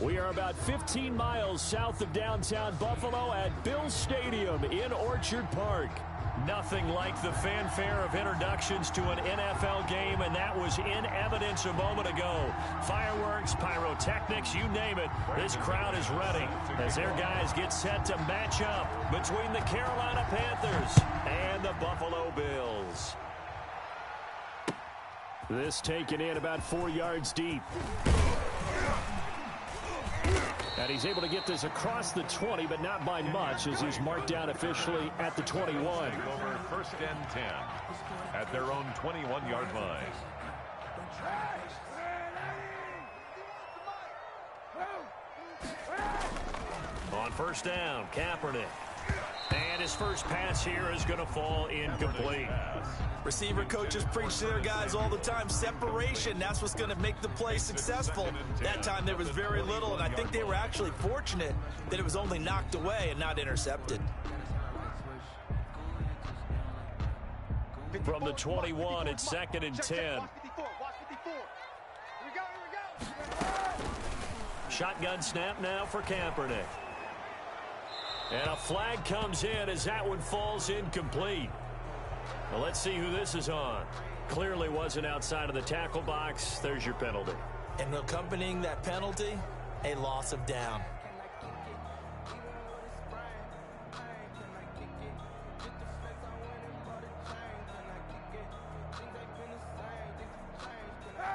We are about 15 miles south of downtown Buffalo at Bills Stadium in Orchard Park. Nothing like the fanfare of introductions to an NFL game, and that was in evidence a moment ago. Fireworks, pyrotechnics, you name it. This crowd is ready as their guys get set to match up between the Carolina Panthers and the Buffalo Bills. This taken in about 4 yards deep. And he's able to get this across the 20, but not by much, as he's marked down officially at the 21. Over first and 10 at their own 21-yard line. On first down, Kaepernick. And his first pass here is going to fall incomplete. Receiver coaches preach to their guys all the time. Separation, that's what's going to make the play successful. That time there was very little, and I think they were actually fortunate that it was only knocked away and not intercepted. From the 21, it's 2nd and 10. Shotgun snap now for Kaepernick. And a flag comes in as that one falls incomplete. Well, let's see who this is on. Clearly wasn't outside of the tackle box. There's your penalty. And accompanying that penalty, a loss of down.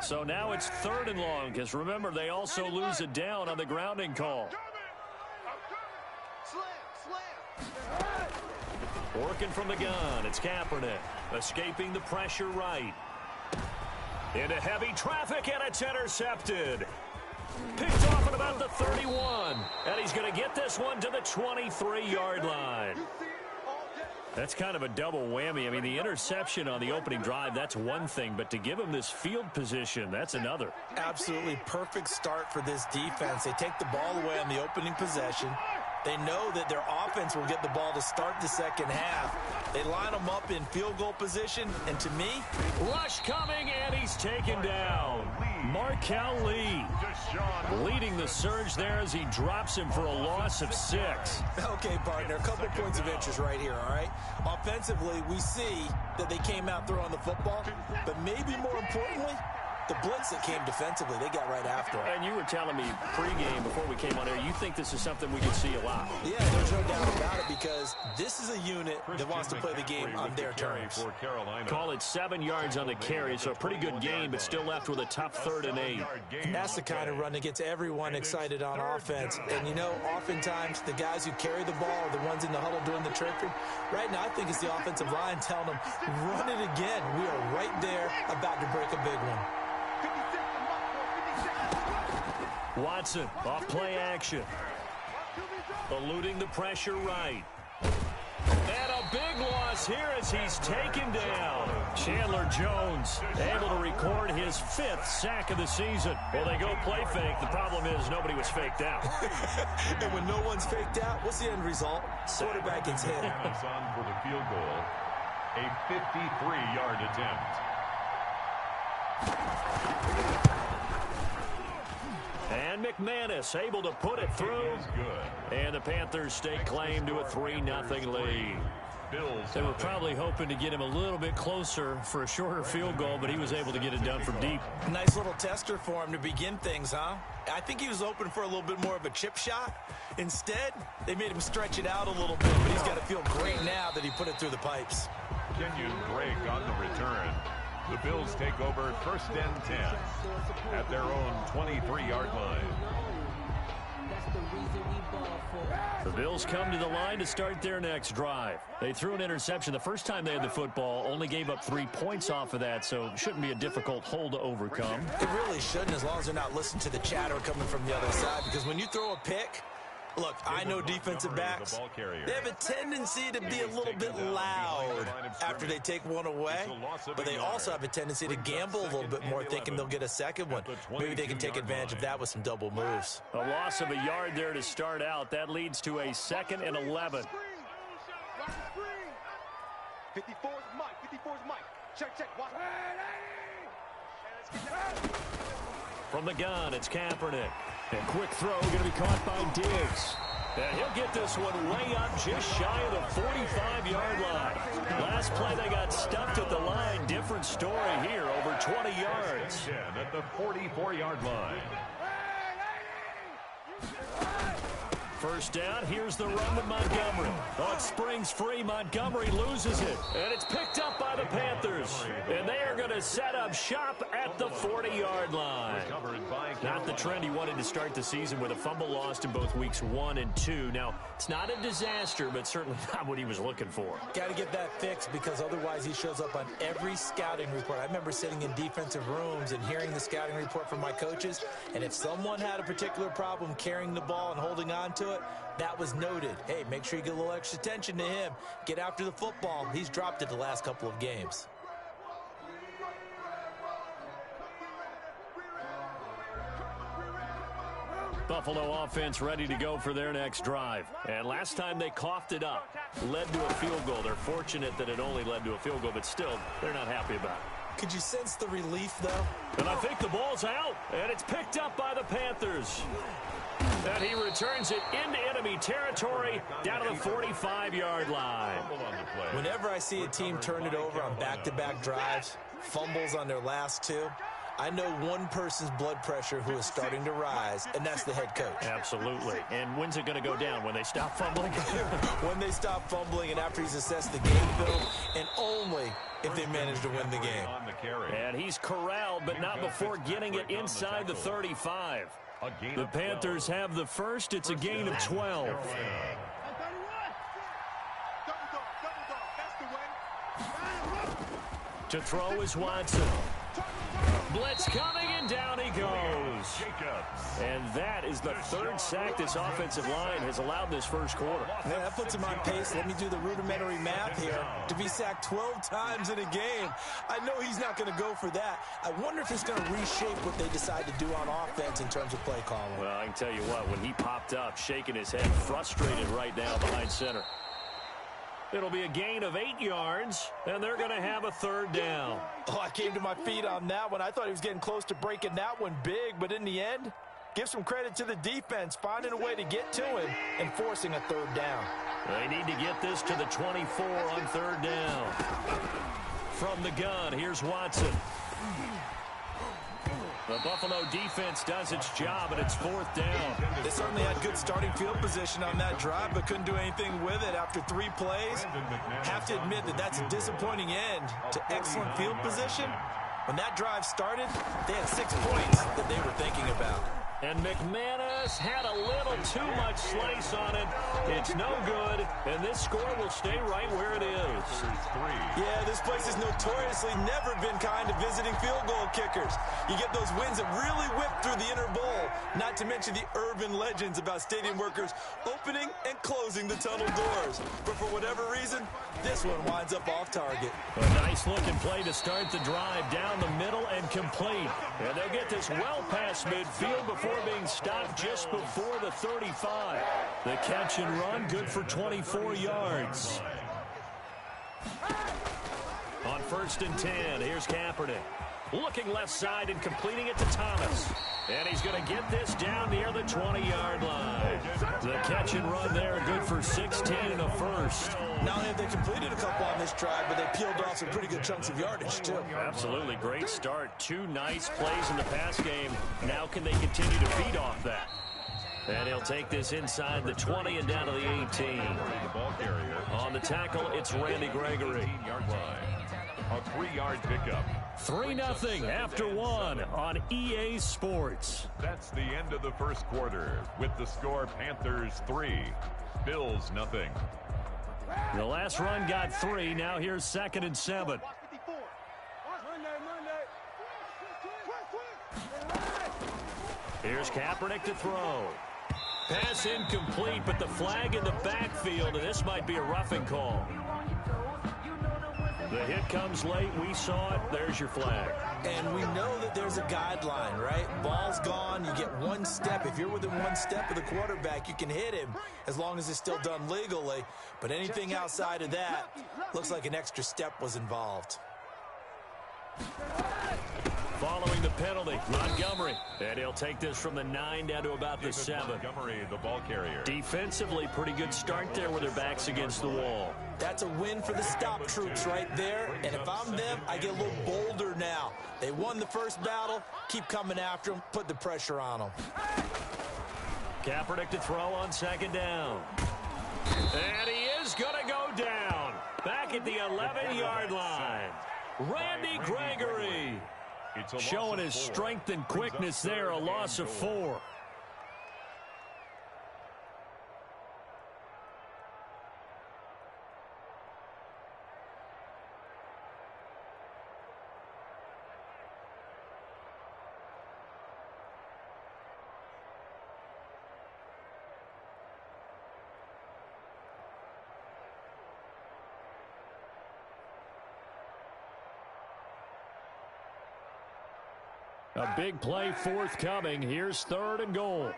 So now it's 3rd and long, because remember, they also lose a down on the grounding call. Working from the gun, it's Kaepernick. Escaping the pressure right. Into heavy traffic, and it's intercepted. Picked off at about the 31. And he's going to get this one to the 23-yard line. That's kind of a double whammy. I mean, the interception on the opening drive, that's one thing. But to give him this field position, that's another. Absolutely perfect start for this defense. They take the ball away on the opening possession. They know that their offense will get the ball to start the second half. They line them up in field goal position, and to me, rush coming, and he's taken down. Markel Lee leading the surge there as he drops him for a loss of 6. Okay, partner, a couple points of interest right here, all right? Offensively, we see that they came out throwing the football, but maybe more importantly, the blitz that came defensively, they got right after it. And you were telling me pregame before we came on air, you think this is something we could see a lot. Yeah, there's no doubt about it, because this is a unit that wants to play the game on their terms. Call it 7 yards on the carry, so a pretty good game, but still left with a tough 3rd and 8. And that's the kind of run that gets everyone excited on offense. And, you know, oftentimes the guys who carry the ball are the ones in the huddle doing the trickery. Right now, I think it's the offensive line telling them, run it again. We are right there about to break a big one. Watson, off play action. Eluding the pressure right. And a big loss here as he's taken down. Chandler Jones able to record his 5th sack of the season. Well, they go play fake. The problem is nobody was faked out. And when no one's faked out, what's the end result? Quarterback gets hit. On for the field goal, a 53-yard attempt. And McManus able to put it through. And the Panthers stake claim to a 3-0 lead. They were probably hoping to get him a little bit closer for a shorter field goal, but he was able to get it done from deep. Nice little tester for him to begin things, huh? I think he was open for a little bit more of a chip shot. Instead, they made him stretch it out a little bit, but he's got to feel great now that he put it through the pipes. Continued break on the return. The Bills take over 1st and 10 at their own 23-yard line. The Bills come to the line to start their next drive. They threw an interception the first time they had the football, only gave up 3 points off of that, so it shouldn't be a difficult hole to overcome. It really shouldn't, as long as they're not listening to the chatter coming from the other side, because when you throw a pick, look, I know defensive backs, they have a tendency to be a little bit loud after they take one away, but they also have a tendency to gamble a little bit more, thinking they'll get a second one. Maybe they can take advantage of that with some double moves. A loss of a yard there to start out. That leads to a 2nd and 11. 54's Mike. Check. Watch. From the gun, it's Kaepernick. And quick throw going to be caught by Diggs. And he'll get this one way up just shy of the 45-yard line. Last play they got stuffed at the line. Different story here, over 20 yards. At the 44-yard line. First down, here's the run with Montgomery. Oh, it springs free. Montgomery loses it. And it's picked up by the Panthers. And they are going to set up shop at the 40-yard line. Not the trend he wanted to start the season with a fumble lost in both weeks 1 and 2. Now, it's not a disaster, but certainly not what he was looking for. Got to get that fixed because otherwise he shows up on every scouting report. I remember sitting in defensive rooms and hearing the scouting report from my coaches. And if someone had a particular problem carrying the ball and holding on to it, that was noted. Hey, make sure you get a little extra attention to him. Get after the football. He's dropped it the last couple of games. Buffalo offense ready to go for their next drive. And last time they coughed it up, led to a field goal. They're fortunate that it only led to a field goal, but still, they're not happy about it. Could you sense the relief, though? And I think the ball's out, and it's picked up by the Panthers. And he returns it into enemy territory down to the 45-yard line. Whenever I see a team turn it over on back-to-back drives, fumbles on their last two, I know one person's blood pressure who is starting to rise, and that's the head coach. Absolutely. And when's it going to go down? When they stop fumbling? When they stop fumbling and after he's assessed the game film, and only if they manage to win the game. And he's corralled, but not before getting it inside the 35. The Panthers have the first. It's a gain of 12. To throw is Watson. Blitz coming, and down he goes. And that is the third sack this offensive line has allowed this first quarter. Yeah, that puts him on pace. Let me do the rudimentary math here. To be sacked 12 times in a game, I know he's not going to go for that. I wonder if it's going to reshape what they decide to do on offense in terms of play calling. Well, I can tell you what, when he popped up, shaking his head, frustrated right now behind center. It'll be a gain of 8 yards, and they're going to have a third down. Oh, I came to my feet on that one. I thought he was getting close to breaking that one big, but in the end, give some credit to the defense, finding a way to get to him and forcing a third down. They need to get this to the 24 on third down. From the gun, here's Watson. The Buffalo defense does its job, and it's fourth down. They certainly had good starting field position on that drive, but couldn't do anything with it after 3 plays. Have to admit that that's a disappointing end to excellent field position. When that drive started, they had 6 points that they were thinking about. And McManus had a little too much slice on it. It's no good, and this score will stay right where it is. Yeah, this place has notoriously never been kind to visiting field goal kickers. You get those wins that really whip through the inner bowl, not to mention the urban legends about stadium workers opening and closing the tunnel doors. But for whatever reason, this one winds up off target. A nice-looking play to start the drive down the middle and complete. And they'll get this well past midfield before being stopped just before the 35. The catch and run, good for 24 yards. On 1st and 10, here's Kaepernick. Looking left side and completing it to Thomas. And he's going to get this down near the 20-yard line. The catch and run there, good for 16 and a first. Not only have they completed a couple on this drive, but they peeled off some pretty good chunks of yardage, too. Absolutely. Great start. 2 nice plays in the pass game. Now can they continue to feed off that? And he'll take this inside the 20 and down to the 18. On the tackle, it's Randy Gregory. A 3-yard pickup. 3-0 after 1 on EA Sports. That's the end of the first quarter with the score Panthers 3, Bills 0. The last run got 3. Now here's 2nd and 7. Here's Kaepernick to throw. Pass incomplete, but the flag in the backfield, and this might be a roughing call. The hit comes late. We saw it. There's your flag. And we know that there's a guideline, right? Ball's gone. You get 1 step. If you're within 1 step of the quarterback, you can hit him as long as it's still done legally. But anything outside of that looks like an extra step was involved. Following the penalty, Montgomery. And he'll take this from the 9 down to about the 7. Montgomery, the ball carrier. Defensively, pretty good start there with their backs against the wall. That's a win for the stop troops right there. And if I'm them, I get a little bolder now. They won the first battle. Keep coming after them. Put the pressure on them. Kaepernick to throw on 2nd down. And he is going to go down. Back at the 11-yard line. Randy Gregory showing his strength and quickness there. A loss of 4. A big play forthcoming. Here's 3rd and goal.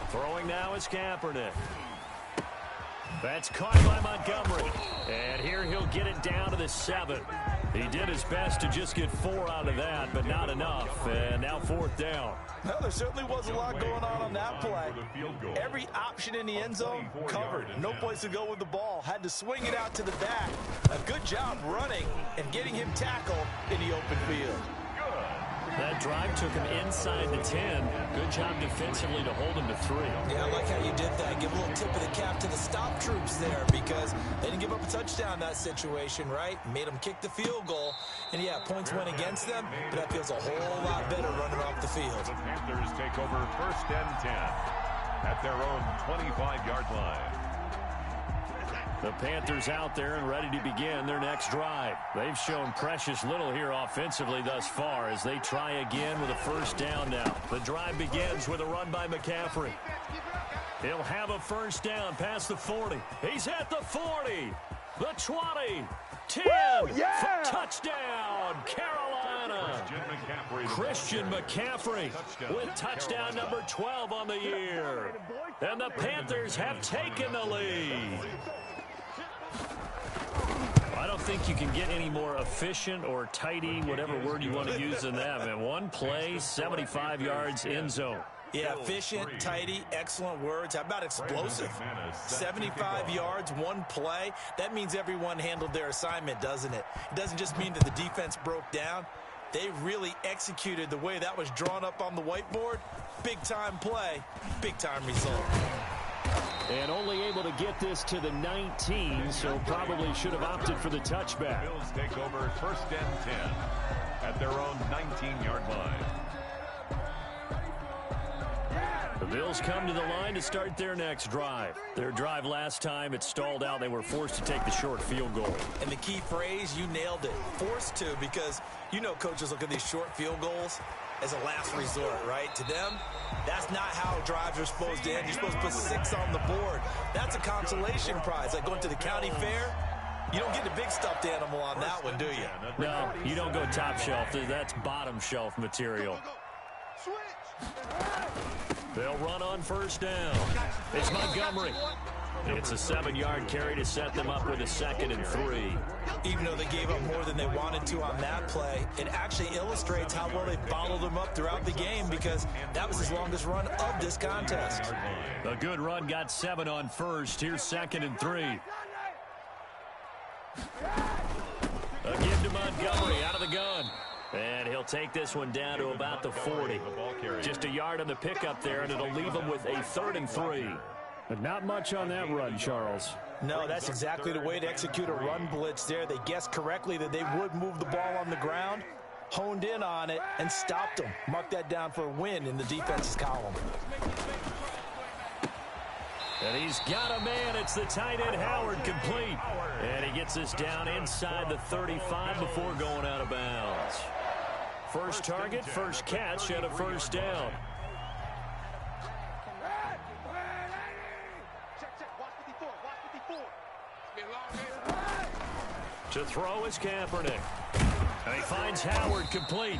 Throwing now is Kaepernick. That's caught by Montgomery. And here he'll get it down to the 7. He did his best to just get 4 out of that, but not enough. And now 4th down. Well, there certainly was a lot going on that play. Every option in the end zone covered. No place to go with the ball. Had to swing it out to the back. A good job running and getting him tackled in the open field. That drive took him inside the 10. Good job defensively to hold him to 3. Yeah, I like how you did that. Give a little tip of the cap to the stop troops there because they didn't give up a touchdown in that situation, right? Made them kick the field goal. And, yeah, points went against them, but that feels a whole lot better running off the field. The Panthers take over 1st and 10 at their own 25-yard line. The Panthers out there and ready to begin their next drive. They've shown precious little here offensively thus far as they try again with a 1st down now. The drive begins with a run by McCaffrey. He'll have a 1st down past the 40. He's at the 40, the 20, 10, yeah! Touchdown, Carolina. Christian McCaffrey with touchdown number 12 on the year. And the Panthers have taken the lead. I don't think you can get any more efficient or tidy, whatever word you want to use in that. Man, one play, 75 yards, end zone. Yeah, efficient, tidy, excellent words. How about explosive? 75 yards, one play. That means everyone handled their assignment, doesn't it? It doesn't just mean that the defense broke down. They really executed the way that was drawn up on the whiteboard. Big-time play, big-time result. And only able to get this to the 19, so probably should have opted for the touchback. Bills take over 1st and 10 at their own 19-yard line. The Bills come to the line to start their next drive. Their drive last time, it stalled out. They were forced to take the short field goal. And the key phrase, you nailed it. Forced to, because you know coaches look at these short field goals as a last resort, right? To them, that's not how drives are supposed to end. You're supposed to put 6 on the board. That's a consolation prize. Like going to the county fair, you don't get the big stuffed animal on that one, do you? No, you don't go top shelf. That's bottom shelf material. They'll run on 1st down. It's Montgomery. It's a 7-yard carry to set them up with a 2nd and 3. Even though they gave up more than they wanted to on that play, it actually illustrates how well they bottled them up throughout the game because that was his longest run of this contest. A good run got 7 on 1st. Here's 2nd and 3. Again to Montgomery out of the gun. And he'll take this one down to about the 40. Just a yard on the pickup there, and it'll leave him with a 3rd and 3. But not much on that run, Charles. No, that's exactly the way to execute a run blitz there. They guessed correctly that they would move the ball on the ground, honed in on it, and stopped them. Mark that down for a win in the defense's column. And he's got a man. It's the tight end, Howard, complete. And he gets us down inside the 35 before going out of bounds. First target, first catch, and a 1st down. To throw is Kaepernick. And he finds Howard complete.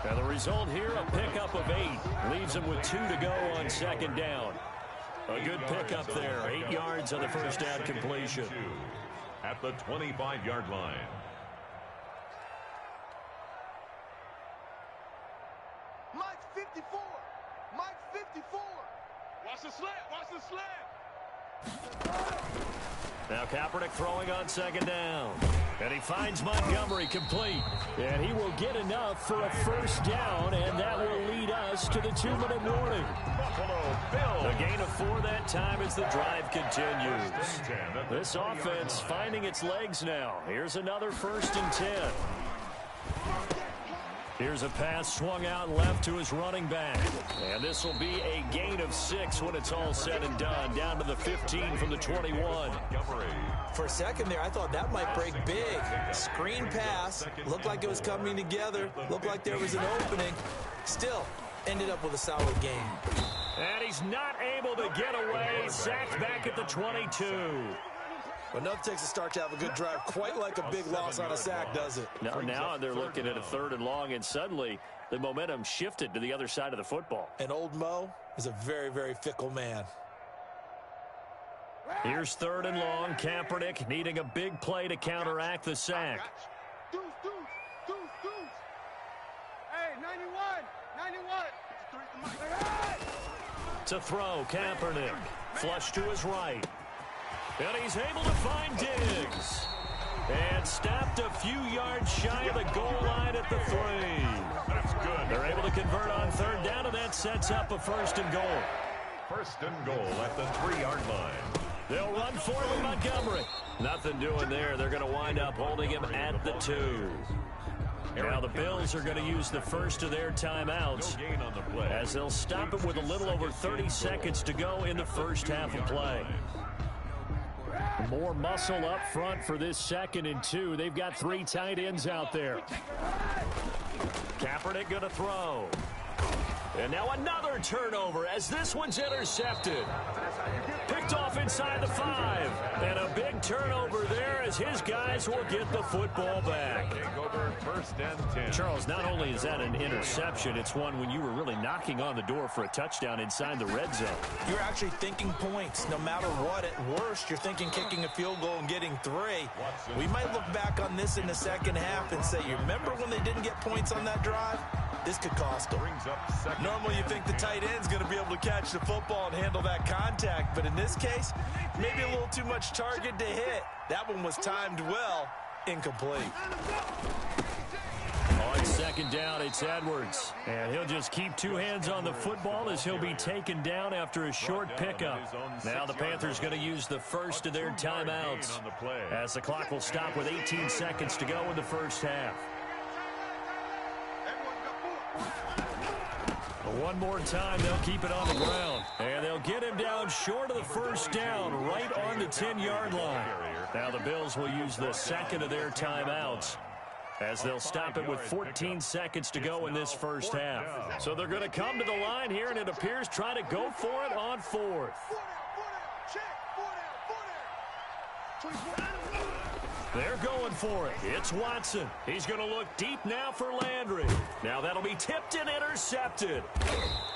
And the result here, a pickup of 8. Leaves him with 2 to go on 2nd down. A good pickup there. 8 yards on the 1st down completion. At the 25-yard line. 54. Mike 54. Watch the slant. Watch the slant. Now Kaepernick throwing on second down. And he finds Montgomery complete. And he will get enough for a first down, and that will lead us to the 2-minute warning. Buffalo Bills. A gain of 4 that time as the drive continues. This offense finding its legs now. Here's another 1st and 10. Here's a pass swung out left to his running back. And this will be a gain of 6 when it's all said and done. Down to the 15 from the 21. For a second there, I thought that might break big. Screen pass. Looked like it was coming together. Looked like there was an opening. Still, ended up with a solid game. And he's not able to get away. Sacked back at the 22. But enough takes a start to have a good drive. Quite like a big loss on a sack, does it? Now they're looking at a 3rd and long, and suddenly the momentum shifted to the other side of the football. And old Mo is a very, very fickle man. Here's 3rd and long. Kaepernick needing a big play to counteract the sack. Deuce. Hey, 91. To throw, Kaepernick. Flush to his right. And he's able to find Diggs. And stopped a few yards shy of the goal line at the 3. That's good. They're able to convert on 3rd down, and that sets up a 1st and goal. 1st and goal at the 3-yard line. They'll run for it with Montgomery. Nothing doing there. They're going to wind up holding him at the 2. Now the Bills are going to use the first of their timeouts as they'll stop it with a little over 30 seconds to go in the first half of play. More muscle up front for this 2nd and 2. They've got 3 tight ends out there. Kaepernick going to throw. And now another turnover as this one's intercepted. Picked off inside the 5. And a big turnover there as his guys will get the football back. Over 1st and 10. Charles, not only is that an interception, it's one when you were really knocking on the door for a touchdown inside the red zone. You're actually thinking points. No matter what, at worst, you're thinking kicking a field goal and getting 3. We might look back on this in the second half and say, you remember when they didn't get points on that drive? This could cost them. Normally you think the tight end's going to be able to catch the football and handle that contact, but in this case, maybe a little too much target to hit. That one was timed well, incomplete. On 2nd down, it's Edwards. And he'll just keep 2 hands on the football as he'll be taken down after a short pickup. Now the Panthers going to use the first of their timeouts as the clock will stop with 18 seconds to go in the first half. One more time, they'll keep it on the ground. And they'll get him down short of the first down, right on the 10-yard line. Now the Bills will use the 2nd of their timeouts as they'll stop it with 14 seconds to go in this first half. So they're going to come to the line here, and it appears try to go for it on 4th. They're going for it. It's Watson. He's going to look deep now for Landry. Now that'll be tipped and intercepted.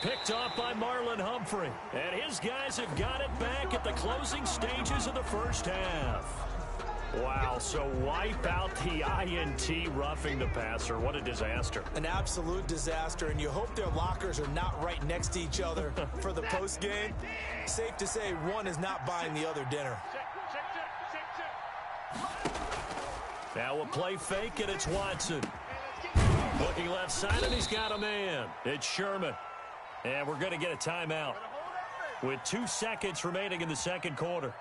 Picked off by Marlon Humphrey. And his guys have got it back at the closing stages of the first half. Wow, so wipe out the INT roughing the passer. What a disaster. An absolute disaster, and you hope their lockers are not right next to each other for the postgame. Safe to say one is not buying the other dinner. Now a play fake, and it's Watson. Looking left side, and he's got a man. It's Sherman. And we're going to get a timeout with 2 seconds remaining in the second quarter.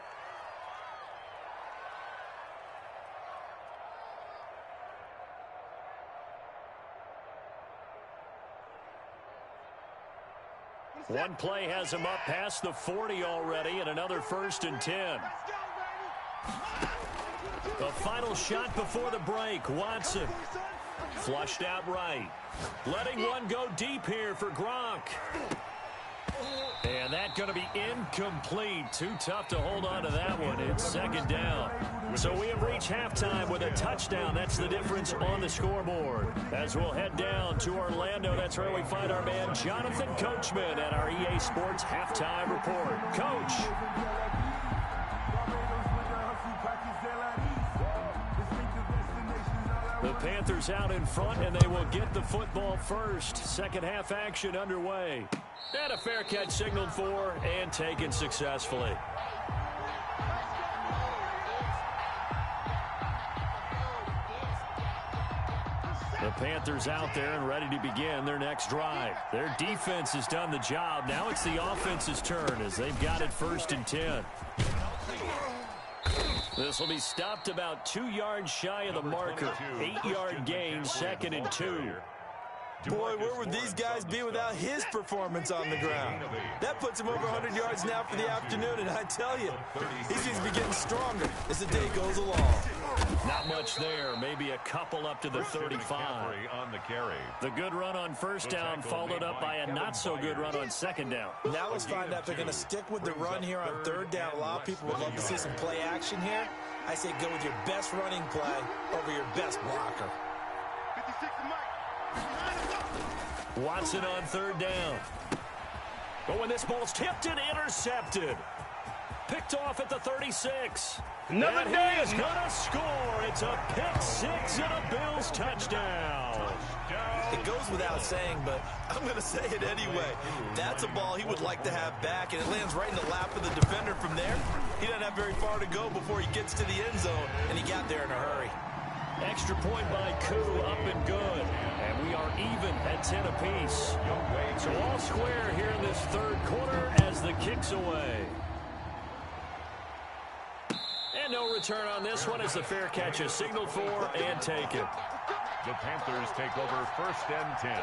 One play has him up past the 40 already, and another 1st and 10. The final shot before the break. Watson flushed out right. Letting one go deep here for Gronk. And that's going to be incomplete. Too tough to hold on to that one. It's 2nd down. So we have reached halftime with a touchdown. That's the difference on the scoreboard. As we'll head down to Orlando, that's where we find our man Jonathan Coachman at our EA Sports Halftime Report. Coach. The Panthers out in front, and they will get the football first. Second half action underway. And a fair catch signaled for and taken successfully. The Panthers out there and ready to begin their next drive. Their defense has done the job. Now it's the offense's turn as they've got it 1st and 10. This will be stopped about 2 yards shy of the marker. 8-yard gain, 2nd and 2. Boy, where would these guys be without his performance on the ground? That puts him over 100 yards now for the afternoon, and I tell you, he seems to be getting stronger as the day goes along. Not much there. Maybe a couple up to the 35. The good run on 1st down followed up by a not-so-good run on 2nd down. Now let's find out if they're going to stick with the run here on 3rd down. A lot of people would love to see some play action here. I say go with your best running play over your best blocker. Watson on 3rd down. But when this ball's tipped and intercepted. Picked off at the 36. Another day is going to score. It's a pick 6 and a Bills touchdown. It goes without saying, but I'm going to say it anyway. That's a ball he would like to have back, and it lands right in the lap of the defender from there. He doesn't have very far to go before he gets to the end zone, and he got there in a hurry. Extra point by Koo, up and good. And we are even at 10 apiece. So all square here in this 3rd quarter as the kick's away. And no return on this one as the fair catch is signaled for and taken. The Panthers take over 1st and 10.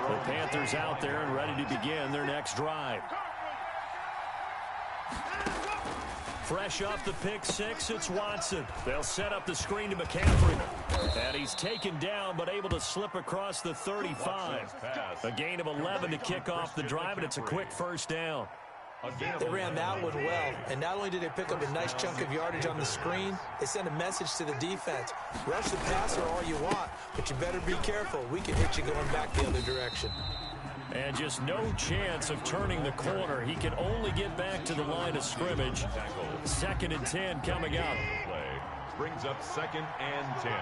The Panthers out there and ready to begin their next drive. Fresh off the pick 6, it's Watson. They'll set up the screen to McCaffrey. And he's taken down but able to slip across the 35. A gain of 11 to kick off the drive, and it's a quick 1st down. They ran that one well, and not only did they pick up a nice chunk of yardage on the screen, they sent a message to the defense. Rush the passer all you want, but you better be careful. We can hit you going back the other direction. And just no chance of turning the corner. He can only get back to the line of scrimmage. 2nd and 10 coming up. Brings up 2nd and 10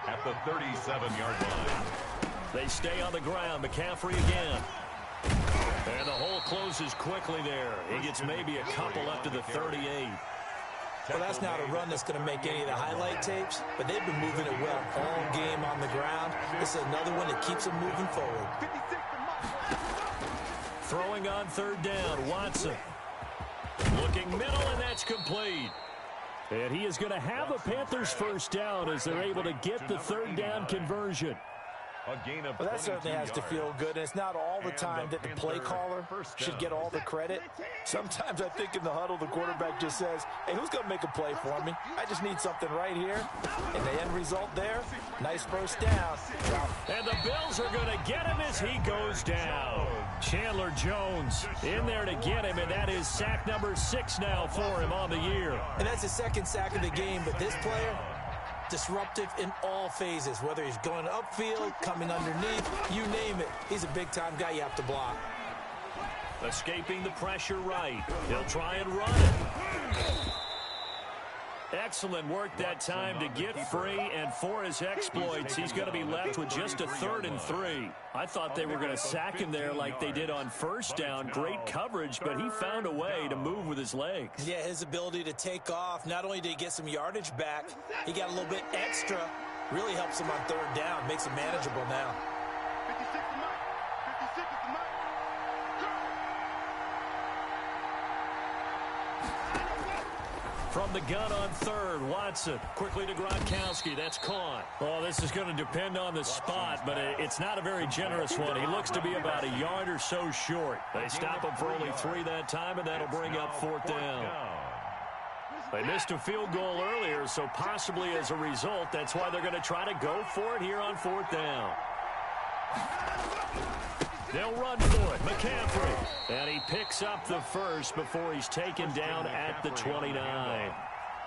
at the 37-yard line. They stay on the ground. McCaffrey again. And the hole closes quickly there. He gets maybe a couple up to the 38. Well, that's not a run that's going to make any of the highlight tapes, but they've been moving it well all game on the ground. This is another one that keeps them moving forward. Throwing on 3rd down, Watson. Looking middle, and that's complete. And he is going to have a Panthers 1st down as they're able to get the 3rd down conversion. Well, that certainly has to feel good, and it's not all the time that the play caller should get all the credit. Sometimes I think in the huddle, the quarterback just says, hey, who's going to make a play for me? I just need something right here. And the end result there, nice 1st down. And the Bills are going to get him as he goes down. Chandler Jones in there to get him, and that is sack number 6 now for him on the year. And that's the 2nd sack of the game, but this player, disruptive in all phases, whether he's going upfield, coming underneath, you name it. He's a big-time guy you have to block. Escaping the pressure right. He'll try and run it. Excellent work that time to get free, and for his exploits, he's going to be left with just a 3rd and 3. I thought they were going to sack him there like they did on 1st down. Great coverage, but he found a way to move with his legs. Yeah, his ability to take off, not only did he get some yardage back, he got a little bit extra. Really helps him on 3rd down, makes it manageable now. From the gun on 3rd, Watson quickly to Gronkowski. That's caught. Oh, this is going to depend on the spot, but it's not a very generous one. He looks to be about a yard or so short. They stop him for only 3 that time, and that'll bring up 4th down. They missed a field goal earlier, so possibly as a result, that's why they're going to try to go for it here on 4th down. They'll run for it. McCaffrey. And he picks up the 1st before he's taken down at the 29.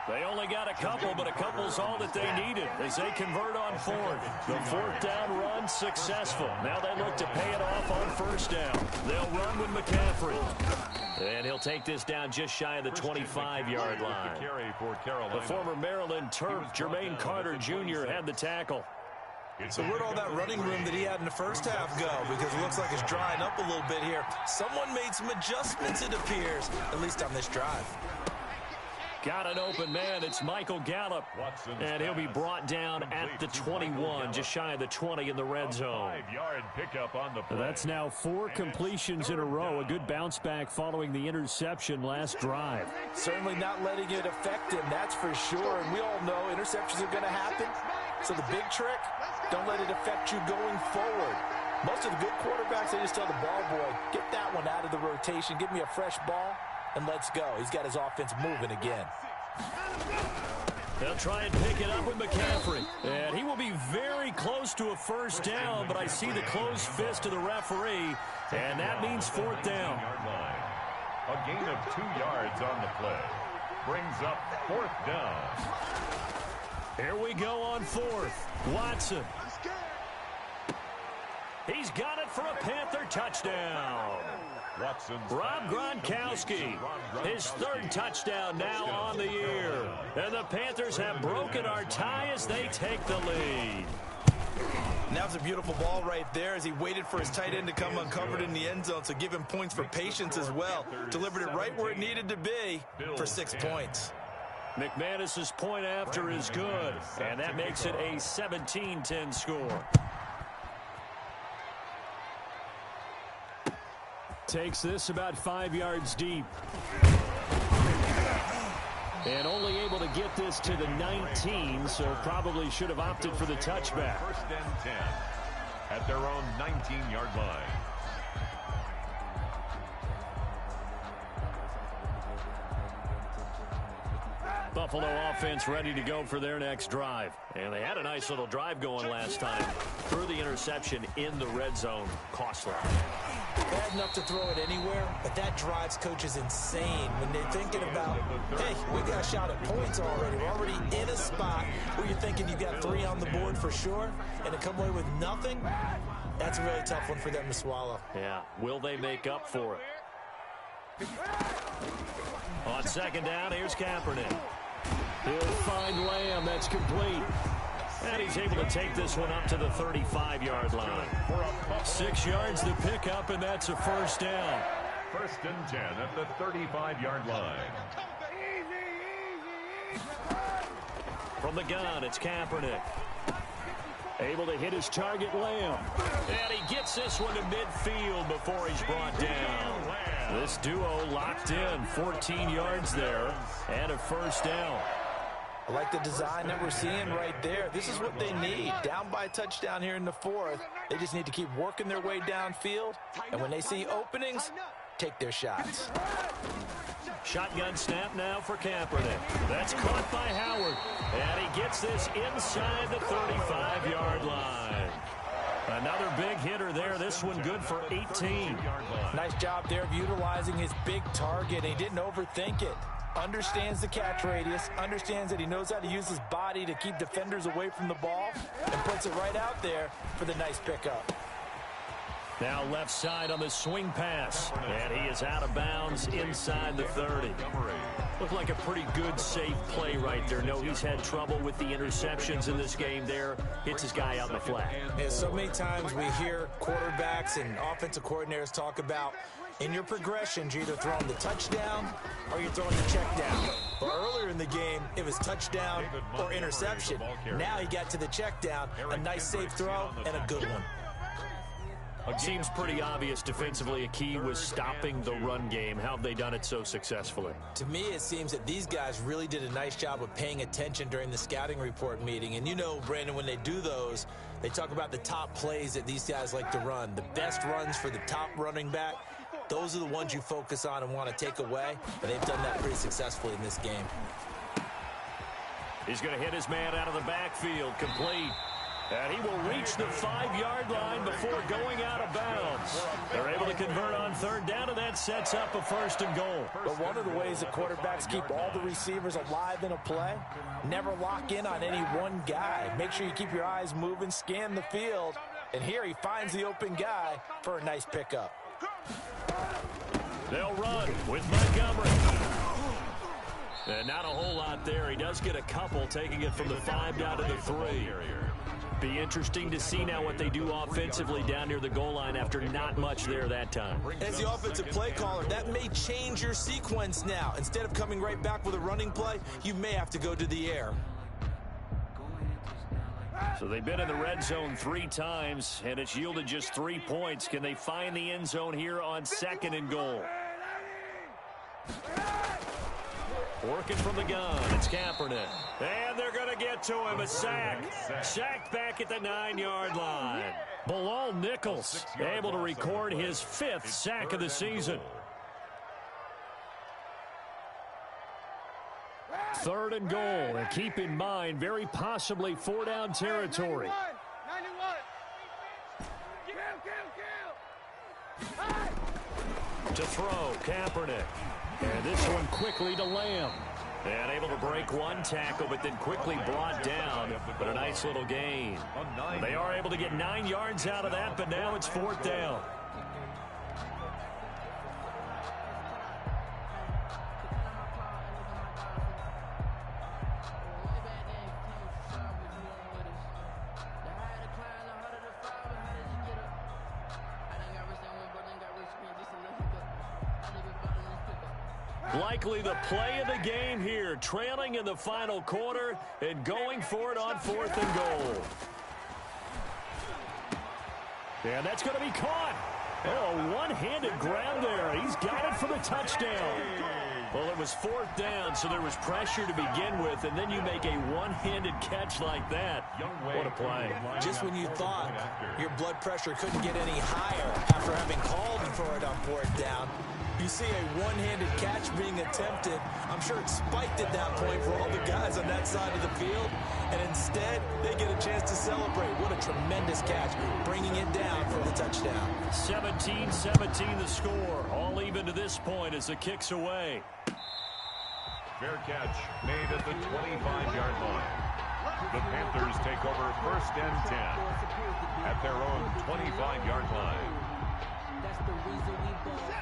They only got a couple, but a couple's all that they needed as they convert on fourth. The fourth down run successful. Now they look to pay it off on first down. They'll run with McCaffrey. And he'll take this down just shy of the 25-yard line. The former Maryland Terp, Jermaine Carter Jr. had the tackle. So where'd all that running room that he had in the first half go? Because it looks like it's drying up a little bit here. Someone made some adjustments, it appears, at least on this drive. Got an open man. It's Michael Gallup. And he'll be brought down at the 21, just shy of the 20 in the red zone. 5-yard pickup on the play. That's now 4 completions in a row. A good bounce back following the interception last drive. Certainly not letting it affect him, that's for sure. And we all know interceptions are going to happen. So the big trick, don't let it affect you going forward. Most of the good quarterbacks, they just tell the ball boy, get that one out of the rotation, give me a fresh ball, and let's go. He's got his offense moving again. They'll try and pick it up with McCaffrey. And he will be very close to a first down, but I see the closed fist of the referee, and that means fourth down. A gain of 2 yards on the play. Brings up fourth down. Here we go on fourth. Watson. He's got it for a Panther touchdown. Rob Gronkowski, his 3rd touchdown now on the year. And the Panthers have broken our tie as they take the lead. That was a beautiful ball right there as he waited for his tight end to come uncovered in the end zone, so give him points for patience as well. Delivered it right where it needed to be for 6 points. McManus's point after is good, and that makes it a 17-10 score. Takes this about 5 yards deep. And only able to get this to the 19, so probably should have opted for the touchback. First and 10 at their own 19-yard line. Buffalo offense ready to go for their next drive. And they had a nice little drive going last time. Threw the interception in the red zone. Costly. Bad enough to throw it anywhere, but that drives coaches insane when they're thinking about, hey, we got a shot at points already. We're already in a spot where you're thinking you got 3 on the board for sure, and to come away with nothing, that's a really tough one for them to swallow. Yeah, will they make up for it? On second down, here's Kaepernick. He'll find Lamb. That's complete. And he's able to take this one up to the 35-yard line. 6 yards to pick up, and that's a first down. First and 10 at the 35-yard line. From the gun, it's Kaepernick. Able to hit his target, Lamb. And he gets this one to midfield before he's brought down. This duo locked in, 14 yards there, and a first down. I like the design that we're seeing right there. This is what they need. Down by a touchdown here in the 4th. They just need to keep working their way downfield. And when they see openings, take their shots. Shotgun snap now for Kaepernick. That's caught by Howard. And he gets this inside the 35-yard line. Another big hitter there. This one good for 18. Nice job there of utilizing his big target. He didn't overthink it. Understands the catch radius, understands that he knows how to use his body to keep defenders away from the ball, and puts it right out there for the nice pickup. Now left side on the swing pass, and he is out of bounds inside the 30. Looked like a pretty good, safe play right there. No, he's had trouble with the interceptions in this game there. Hits his guy out in the flat. Yeah, so many times we hear quarterbacks and offensive coordinators talk about in your progressions, you're either throwing the touchdown or you're throwing the check down. But earlier in the game, it was touchdown or interception. Now he got to the check down, a nice safe throw, and a good one. Seems pretty obvious defensively. A key was stopping the run game. How have they done it so successfully? To me, it seems that these guys really did a nice job of paying attention during the scouting report meeting. And you know, Brandon, when they do those, they talk about the top plays that these guys like to run. The best runs for the top running back. Those are the ones you focus on and want to take away. And they've done that pretty successfully in this game. He's going to hit his man out of the backfield. Complete. And he will reach the 5-yard line before going out of bounds. They're able to convert on third down, and that sets up a 1st and goal. But one of the ways that quarterbacks keep all the receivers alive in a play, never lock in on any one guy. Make sure you keep your eyes moving, scan the field, and here he finds the open guy for a nice pickup. They'll run with Montgomery. And not a whole lot there. He does get a couple, taking it from the 5 down to the 3. Be interesting to see now what they do offensively down near the goal line after not much there that time. As the offensive play caller, that may change your sequence now. Instead of coming right back with a running play, you may have to go to the air. So they've been in the red zone 3 times, and it's yielded just 3 points. Can they find the end zone here on 2nd and goal? Working from the gun, it's Kaepernick. And they're going to get to him, a sack. Sacked back at the 9-yard line. Bilal Nichols able to record his 5th sack of the season. 3rd and goal, and keep in mind, very possibly 4-down territory. 91. To throw, Kaepernick. And this one quickly to Lamb. And able to break one tackle, but then quickly brought down. But a nice little gain. They are able to get 9 yards out of that, but now it's 4th down. Likely the play of the game here, trailing in the final quarter and going for it on 4th and goal. And that's going to be caught. Oh, one-handed grab there. He's got it for the touchdown. Well, it was 4th down, so there was pressure to begin with, and then you make a one-handed catch like that. What a play. Just when you thought your blood pressure couldn't get any higher after having called for it on 4th down, you see a one-handed catch being attempted. I'm sure it spiked at that point for all the guys on that side of the field, and instead they get a chance to celebrate. What a tremendous catch, bringing it down for the touchdown. 17-17 the score, all even to this point as the kick's away. Fair catch made at the 25-yard line. The Panthers take over 1st and 10 at their own 25-yard line.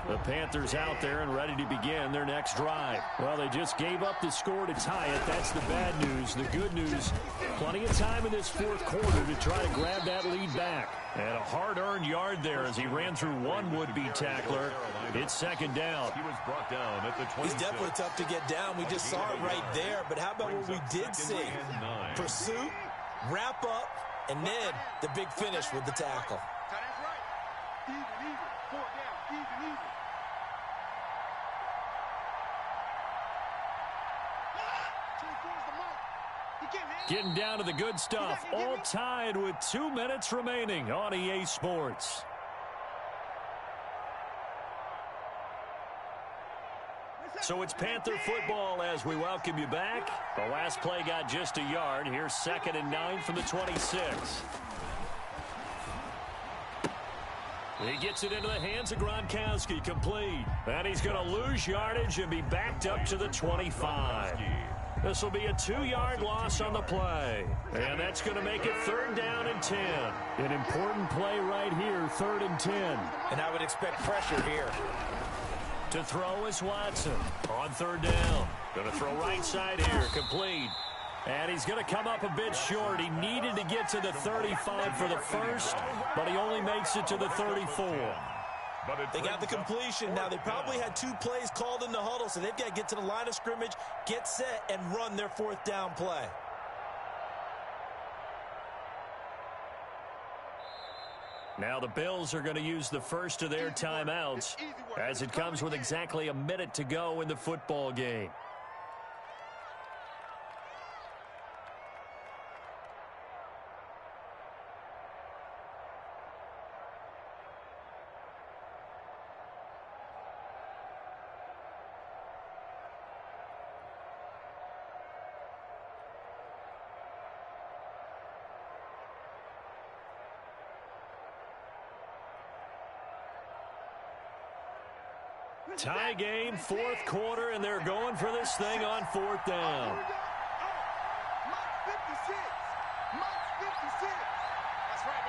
The Panthers out there and ready to begin their next drive. Well, they just gave up the score to tie it. That's the bad news. The good news, plenty of time in this 4th quarter to try to grab that lead back. And a hard-earned yard there as he ran through one would-be tackler. It's 2nd down. He was brought down at the 26. He's definitely tough to get down. We just saw it right there. But how about what we did see? Pursuit, wrap up, and then the big finish with the tackle. Getting down to the good stuff, all tied with 2 minutes remaining on EA Sports. So it's Panther football as we welcome you back. The last play got just a yard. Here's 2nd and 9 from the 26. He gets it into the hands of Gronkowski, complete. And he's going to lose yardage and be backed up to the 25. This will be a 2-yard loss on the play. And that's going to make it 3rd down and 10. An important play right here, 3rd and 10. And I would expect pressure here. To throw is Watson on 3rd down. Going to throw right side here, complete. And he's going to come up a bit short. He needed to get to the 35 for the first, but he only makes it to the 34. They got the completion. Now, they probably had 2 plays called in the huddle, so they've got to get to the line of scrimmage, get set, and run their 4th down play. Now the Bills are going to use the first of their timeouts as it comes with exactly a minute to go in the football game. Tie game, fourth quarter, and they're going for this thing on fourth down. Mike 56. Mike 56. That's right,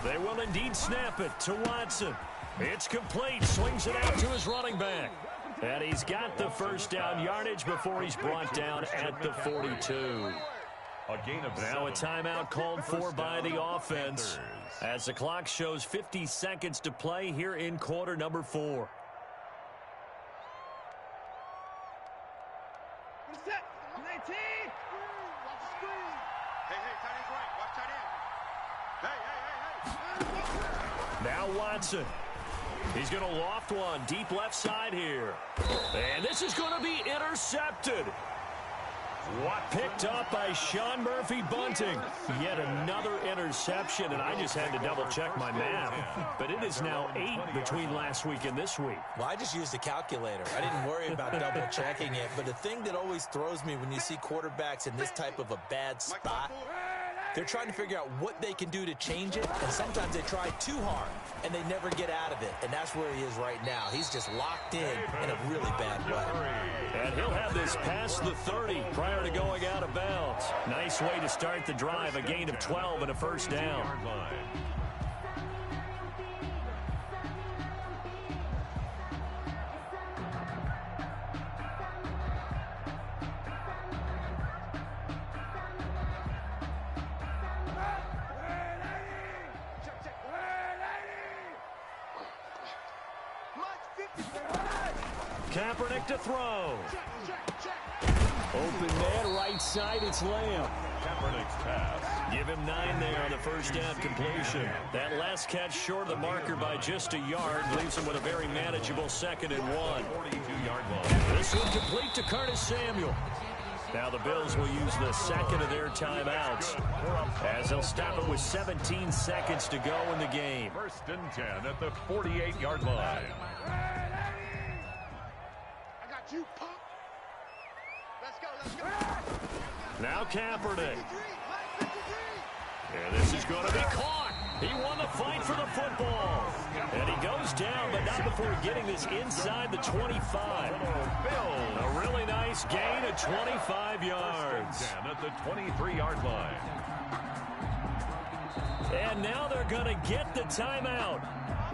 baby. They will indeed snap it to Watson. It's complete. Swings it out to his running back. And he's got the first down yardage before he's brought down at the 42. Now a timeout called for by the offense as the clock shows 50 seconds to play here in quarter number 4. Set. 19. Watch the screen. Hey, tight end's right. Watch tight end. Hey. Now Watson. He's going to loft one deep left side here. And this is going to be intercepted. Picked up by Sean Murphy Bunting. Yet another interception, and I just had to double-check my math. But it is now 8 between last week and this week. Well, I just used a calculator. I didn't worry about double-checking it. But the thing that always throws me when you see quarterbacks in this type of a bad spot, they're trying to figure out what they can do to change it, and sometimes they try too hard, and they never get out of it. And that's where he is right now. He's just locked in a really bad way. And he'll have this past the 30 prior to going out of bounds. Nice way to start the drive, a gain of 12 and a first down. Kaepernick to throw. Open man, right side, it's Lamb. Kaepernick's pass. Give him 9 there on the first down completion. That last catch short of the marker by just a yard leaves him with a very manageable 2nd and 1. 42-yard line. This one complete to Curtis Samuel. Now the Bills will use the second of their timeouts as they'll stop it with 17 seconds to go in the game. 1st and 10 at the 48-yard line. You punk. Let's go. Now Kaepernick. And this is going to be caught. He won the fight for the football. And he goes down, but not before getting this inside the 25. A really nice gain of 25 yards. At the 23-yard line. And now they're going to get the timeout.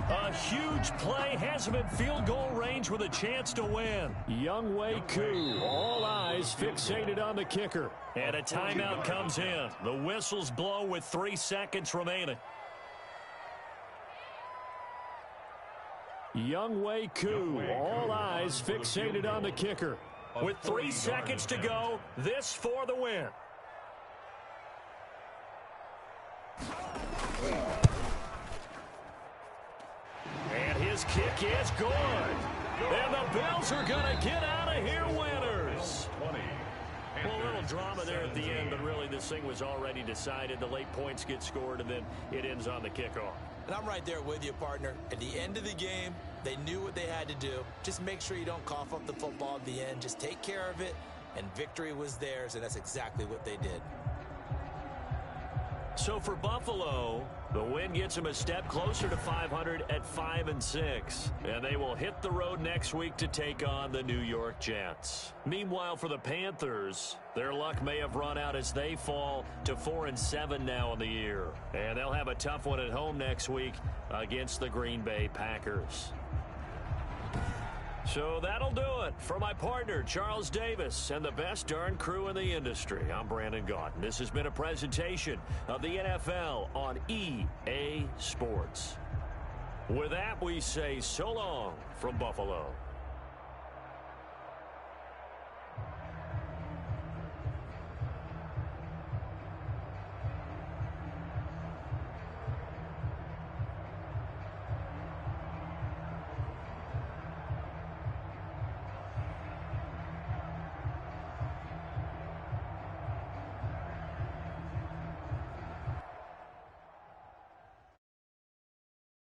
A huge play has him in field goal range with a chance to win. Younghoe Koo, all eyes fixated on the kicker. And a timeout comes in. The whistles blow with 3 seconds remaining. Younghoe Koo, all eyes fixated on the kicker. With 3 seconds to go, this for the win. And his kick is good. And the Bills are going to get out of here winners. Well, a little drama there at the end, but really this thing was already decided. The late points get scored, and then it ends on the kickoff. And I'm right there with you, partner. At the end of the game, they knew what they had to do. Just make sure you don't cough up the football at the end. Just take care of it, and victory was theirs, and that's exactly what they did. So for Buffalo, the win gets them a step closer to 500 at 5-6. And they will hit the road next week to take on the New York Jets. Meanwhile, for the Panthers, their luck may have run out as they fall to 4-7 now in the year. And they'll have a tough one at home next week against the Green Bay Packers. So that'll do it. For my partner, Charles Davis, and the best darn crew in the industry, I'm Brandon Gaudin. This has been a presentation of the NFL on EA Sports. With that, we say so long from Buffalo.